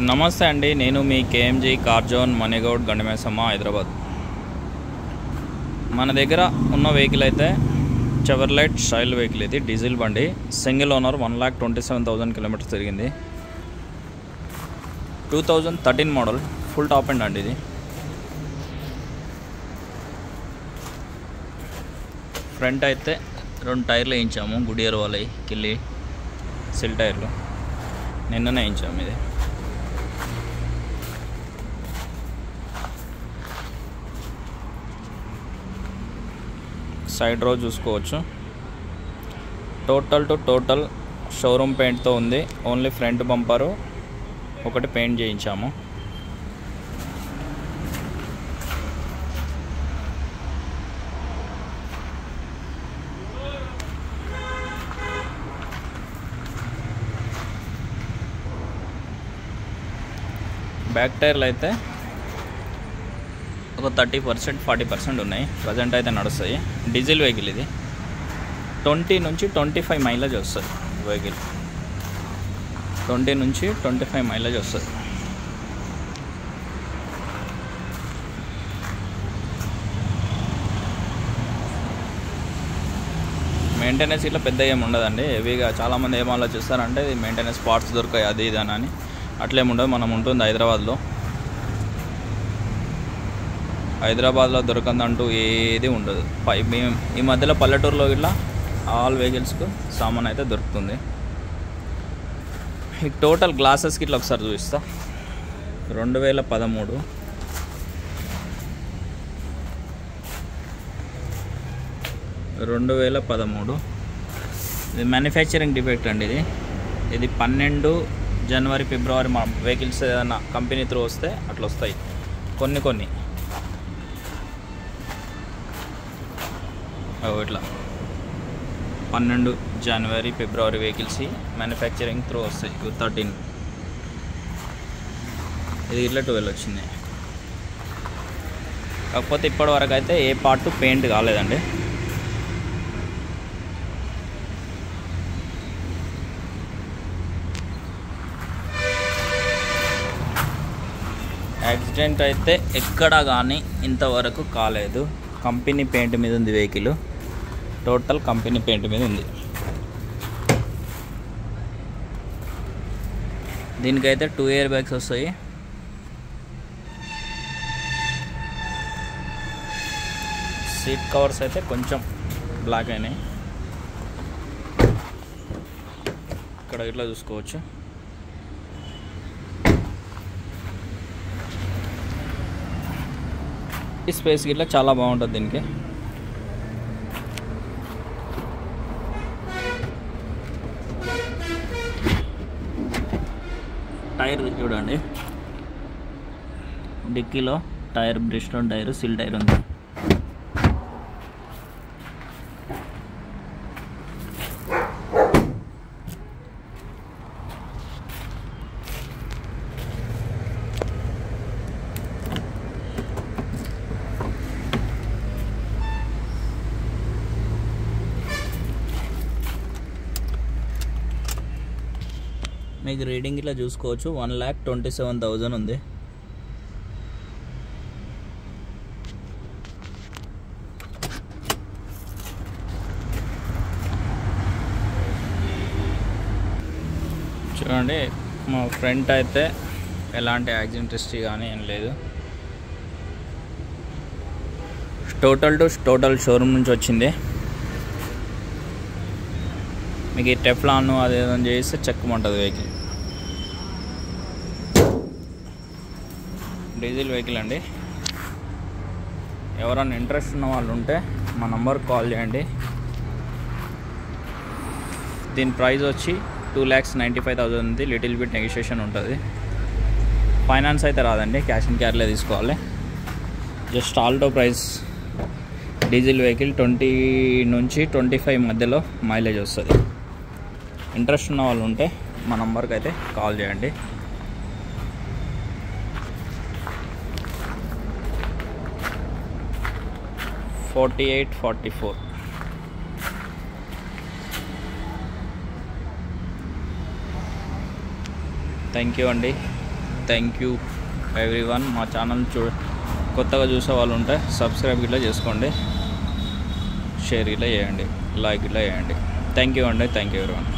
నమస్తే అండి, నేను మీ కేఎంజీ కార్ జోన్ మణిగౌడ్ గండిమేసమ్మ హైదరాబాద్. మన దగ్గర ఉన్న వెహికల్ అయితే చెవర్లైట్ స్టైల్ వెహికల్. ఇది డీజిల్ బండి, సింగిల్ ఓనర్, 1,27,000 కిలోమీటర్స్ తిరిగింది. 2013 మోడల్, ఫుల్ టాప్ ఎండ్ అండి. ఇది ఫ్రంట్ అయితే 2 టైర్లు వేయించాము, గుడియర్ వాళ్ళవి, కిల్లి సిల్ టైర్లు నిన్ననే వేయించాము. ఇది సైడ్ రో చూసుకోవచ్చు. టోటల్ షోరూమ్ పెయింట్తో ఉంది. ఓన్లీ ఫ్రంట్ బంపరు ఒకటి పెయింట్ చేయించాము. బ్యాక్ టైర్లు అయితే ఒక 30% 40% ఉన్నాయి. ప్రజెంట్ అయితే నడుస్తాయి. డీజిల్ వెహికల్ ఇది. 20 నుంచి 25 మైలేజ్ వస్తుంది వెహికల్. 20 నుంచి 25 మైలేజ్ వస్తుంది. మెయింటెనెన్స్ ఇట్లా పెద్ద ఏమి ఉండదండి. హెవీగా చాలామంది ఏం ఆలోచిస్తారంటే ఇది మెయింటెనెన్స్ పార్ట్స్ దొరకాయి అది ఇది అని. అట్లేముండదు. మనం ఉంటుంది హైదరాబాద్లో దొరకందంటూ ఏది ఉండదు. ఈ మధ్యలో పల్లెటూరులో ఇట్లా ఆల్ వెహికల్స్కు సామాన్ అయితే దొరుకుతుంది. ఈ టోటల్ గ్లాసెస్కి ఇట్లా ఒకసారి చూపిస్తా. 2013 ఇది మ్యానుఫ్యాక్చరింగ్ డిఫెక్ట్ అండి. ఇది 12 జనవరి ఫిబ్రవరి మా వెహికల్స్ ఏదైనా కంపెనీ త్రూ వస్తే అట్లా వస్తాయి కొన్ని ఇట్లా 12 జనవరి ఫిబ్రవరి వెహికల్స్ మ్యానుఫ్యాక్చరింగ్ త్రూ వస్తాయి. 13 ఇది ఇట్లా 12 వచ్చింది. కాకపోతే ఇప్పటి వరకు అయితే ఏ పార్ట్ పెయింట్ కాలేదండి. యాక్సిడెంట్ అయితే ఎక్కడా కానీ ఇంతవరకు కాలేదు. కంపెనీ పెయింట్ మీద ఉంది వెహికల్. టోటల్ కంపెనీ పెయింట్ మీద ఉంది. దీనికైతే 2 ఎయిర్ బ్యాగ్స్ వస్తాయి. సీట్ కవర్స్ అయితే కొంచెం బ్లాక్ అయినాయి. ఇక్కడ ఇట్లా చూసుకోవచ్చు. ఈ స్పేస్ ఇట్లా చాలా బాగుంటుంది దీనికి. టైర్ చూడండి. డిక్కీలో టైర్ బ్రిస్టోన్ టైర్, సిల్ టైర్ ఉంది. మీకు రీడింగ్ ఇట్లా చూసుకోవచ్చు. 1,27,000 ఉంది. చూడండి, మా ఫ్రంట్ అయితే ఎలాంటి యాక్సిడెంట్ హిస్టరీ కానీ ఏం లేదు. టోటల్ షోరూమ్ నుంచి వచ్చింది. మీకు ఈ టెఫ్లాన్ అది ఏదైనా చేస్తే చెక్కమంటుంది వెహికల్. డీజిల్ వెహికల్ అండి. ఎవరైనా ఇంట్రెస్ట్ ఉన్న వాళ్ళు ఉంటే మా నంబర్కి కాల్ చేయండి. దీని ప్రైస్ వచ్చి 2,95,000 ఉంది. లిటిల్ బిట్ నెగోషియేషన్ ఉంటుంది. ఫైనాన్స్ అయితే రాదండి, క్యాష్ అండ్ క్యారీలో తీసుకోవాలి. Just Alto price. Diesel vehicle 20 నుంచి 25 మధ్యలో మైలేజ్ వస్తుంది. ఇంట్రెస్ట్ ఉన్న వాళ్ళు ఉంటే మా నంబర్కి అయితే కాల్ చేయండి. $4844. థ్యాంక్ యూ అండి. Thank you everyone. మా ఛానల్ కొత్తగా చూసే వాళ్ళు ఉంటే సబ్స్క్రైబ్ ఇట్లా చేసుకోండి, షేర్ ఇట్లా చేయండి, లైక్ ఇట్లా చేయండి. థ్యాంక్ యూ అండి. Thank you everyone.